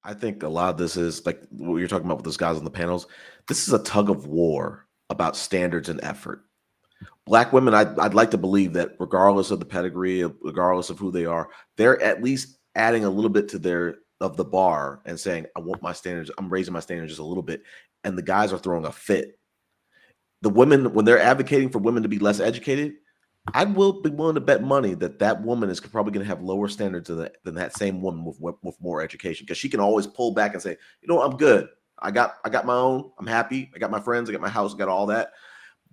I think a lot of this is like what you're talking about with those guys on the panels. This is a tug of war about standards and effort. Black women, I'd like to believe that regardless of the pedigree, regardless of who they are, they're at least adding a little bit to their of the bar and saying, I want my standards, I'm raising my standards just a little bit. And the guys are throwing a fit. The women, when they're advocating for women to be less educated, I will be willing to bet money that that woman is probably going to have lower standards than that same woman with more education, because she can always pull back and say, you know, I'm good. I got my own. I'm happy. I got my friends. I got my house. I got all that.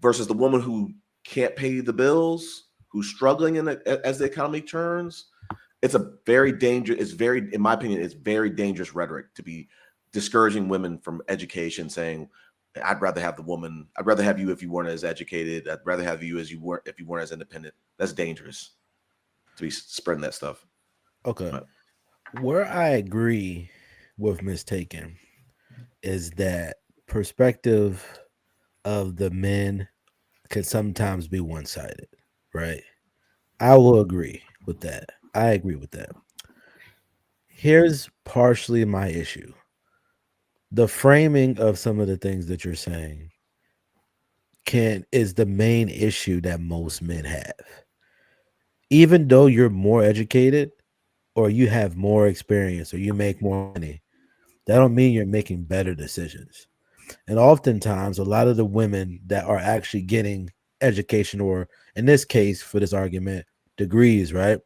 Versus the woman who can't pay the bills, who's struggling as the economy turns. It's a very dangerous. It's very, in my opinion, it's very dangerous rhetoric to be discouraging women from education, saying, I'd rather have the woman. I'd rather have you if you weren't as educated. I'd rather have you as you weren't if you weren't as independent. That's dangerous to be spreading that stuff. Okay. But Where I agree with mistaken is that perspective of the men can sometimes be one sided, right? I will agree with that. I agree with that. Here's partially my issue. The framing of some of the things that you're saying can is the main issue that most men have. Even though you're more educated or you have more experience or you make more money, that don't mean you're making better decisions. And oftentimes, a lot of the women that are actually getting education, or in this case, for this argument, degrees, right?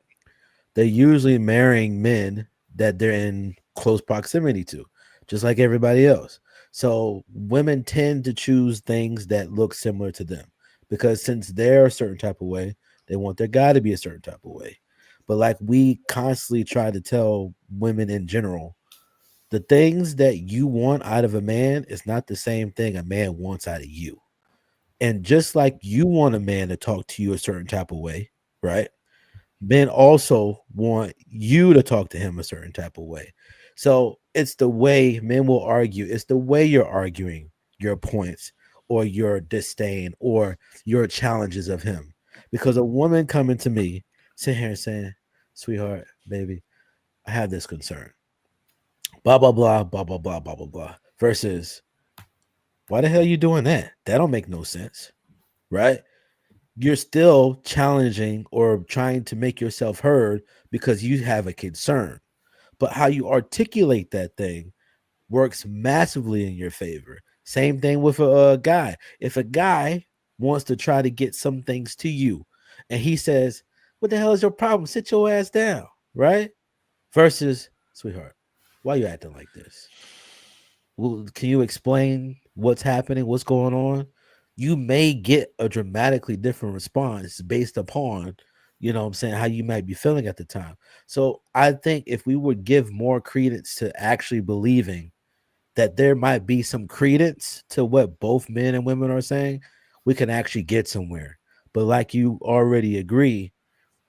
They're usually marrying men that they're in close proximity to, just like everybody else. So women tend to choose things that look similar to them because since they're a certain type of way, they want their guy to be a certain type of way. But like we constantly try to tell women in general, the things that you want out of a man is not the same thing a man wants out of you. And just like you want a man to talk to you a certain type of way, right? Men also want you to talk to him a certain type of way. So it's the way men will argue, it's the way you're arguing your points or your disdain or your challenges of him. Because a woman coming to me, sitting here and saying, sweetheart, baby, I have this concern. Blah blah blah blah blah blah blah blah blah. Versus, why the hell are you doing that? That don't make no sense, right? You're still challenging or trying to make yourself heard because you have a concern. But how you articulate that thing works massively in your favor. Same thing with a guy. If a guy wants to try to get some things to you and he says, what the hell is your problem? Sit your ass down, right? Versus, sweetheart, why you acting like this? Well, can you explain what's happening, what's going on? You may get a dramatically different response based upon, you know what I'm saying, how you might be feeling at the time. So I think if we would give more credence to actually believing that there might be some credence to what both men and women are saying, we can actually get somewhere. But like you already agree,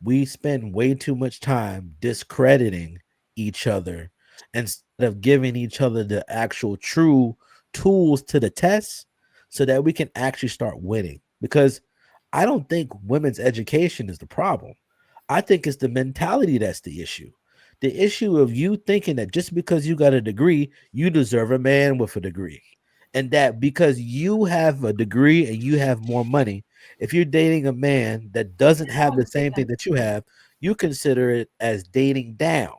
we spend way too much time discrediting each other instead of giving each other the actual true tools to the test so that we can actually start winning. Because I don't think women's education is the problem. I think it's the mentality that's the issue. The issue of you thinking that just because you got a degree, you deserve a man with a degree. And that because you have a degree and you have more money, if you're dating a man that doesn't have the same thing that you have, you consider it as dating down.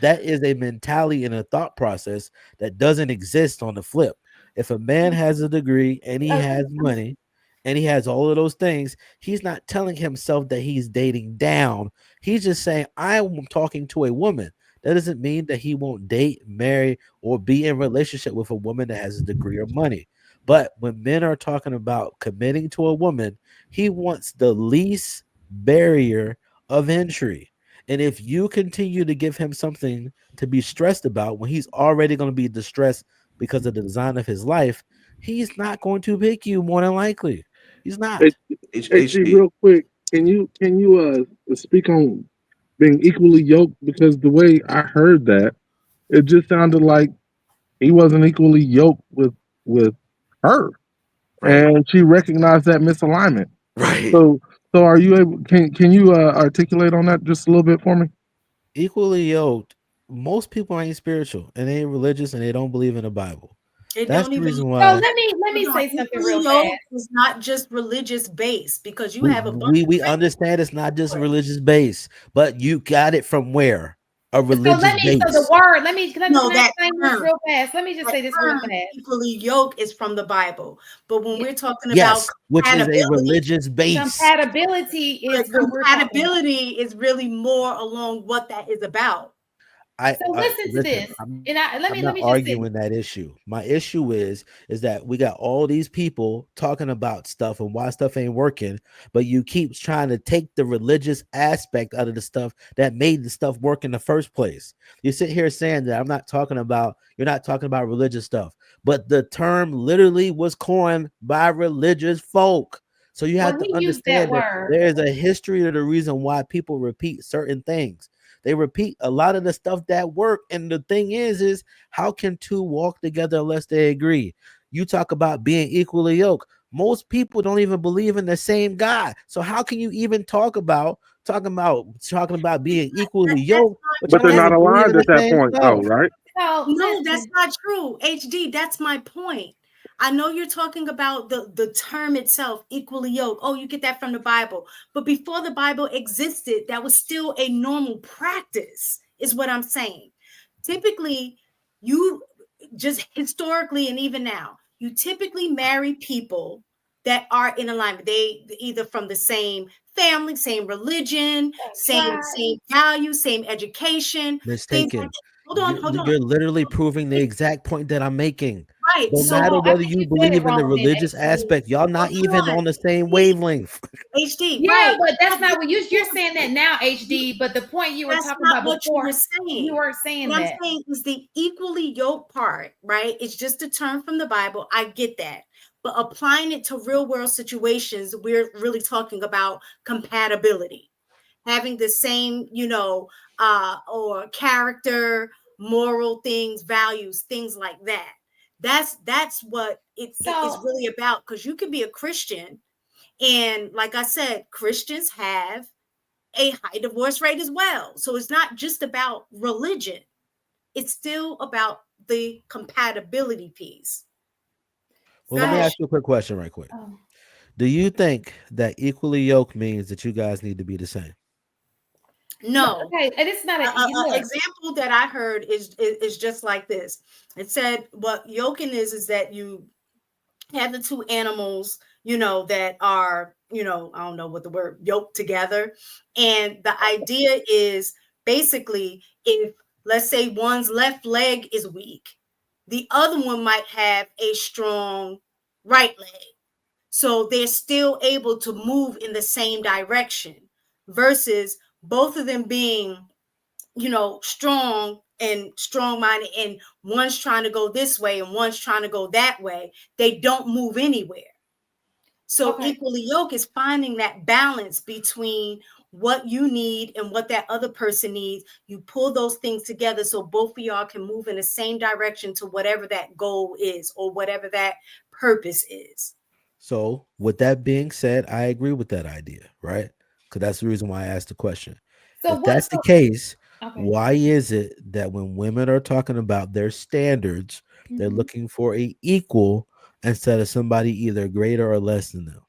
That is a mentality and a thought process that doesn't exist on the flip. If a man has a degree and he has money and he has all of those things, he's not telling himself that he's dating down. He's just saying, I'm talking to a woman. That doesn't mean that he won't date, marry, or be in relationship with a woman that has a degree or money. But when men are talking about committing to a woman, he wants the least barrier of entry. And if you continue to give him something to be stressed about when he's already going to be distressed because of the design of his life, he's not going to pick you more than likely. He's Hey, not. HG, real quick, can you speak on being equally yoked? Because the way I heard that, it just sounded like he wasn't equally yoked with her, right, and she recognized that misalignment. right. So so are you able? Can you articulate on that just a little bit for me? Equally yoked. most people ain't spiritual and they ain't religious and they don't believe in the Bible. It That's don't the even reason So why let me hold on. say something Equally real fast. yoked is not just religious based because you we have a bunch we, of we Christians understand it's not just for it. religious base, but you got it from where? A So religious the base. word. Let me can No, I that explain this term, real fast? Let me just that say this real term fast. equally yoked is from the Bible. But when Yeah. we're talking about Yes, which is a compatibility, religious base. Compatibility but is what we're talking about. compatibility is really more along what that is about. So listen to Listen. this, I'm and I'm let not me just say, arguing that issue. My issue is that we got all these people talking about stuff and why stuff ain't working, but you keep trying to take the religious aspect out of the stuff that made the stuff work in the first place. You sit here saying that you're not talking about religious stuff, but the term literally was coined by religious folk. So you have well, to he used that understand that word. there is a history to the reason why people repeat certain things. They repeat a lot of the stuff that work. And the thing is how can two walk together unless they agree? You talk about being equally yoked. Most people don't even believe in the same God. So how can you even talking about being equally That's yoked, but But y'all they're don't that's not even believe in aligned the at that same point, though, stuff? right? So no, that's listen. not true. HD, that's my point. I know you're talking about the term itself, equally yoked. Oh, you get that from the Bible. But before the Bible existed, that was still a normal practice, is what I'm saying. Typically, you just historically and even now, you typically marry people that are in alignment. They either from the same family, same religion, Right. same values, same education, things like Mistaken. that. Hold on, You're, hold on. you're literally proving the exact point that I'm making. Right. No So matter I whether think you you said it believe in the wrong then, religious HD. aspect, y'all not hold even on. on the same wavelength. HD, Yeah, right. but that's not what you're saying that now, HD. But the point you were That's talking not about what you before, were you saying. weren't saying What I'm that. saying is the equally yoked part, right? It's just a term from the Bible. I get that. But applying it to real world situations, we're really talking about compatibility, having the same, or character, moral things, values, things like that. That's what it is So really about. Because you can be a Christian, and like I said, Christians have a high divorce rate as well. So it's not just about religion, it's still about the compatibility piece. Well, Go let me ahead. so ask you a quick question right quick. oh, Do you think that equally yoked means that you guys need to be the same? No. okay, and it's not a look. Example that I heard is just like this. It said what yoking is that you have the two animals, that are, I don't know what the word yoked together. And the idea is basically if, let's say, one's left leg is weak, the other one might have a strong right leg. So they're still able to move in the same direction versus both of them being, strong minded, and one's trying to go this way and one's trying to go that way. They don't move anywhere. So Okay. equally yoke is finding that balance between what you need and what that other person needs. You pull those things together so both of y'all can move in the same direction to whatever that goal is or whatever that purpose is. So, with that being said, I agree with that idea, right? Because that's the reason why I asked the question. So If what? that's the case, Okay. why is it that when women are talking about their standards, they're Mhm. looking for a equal instead of somebody either greater or less than them?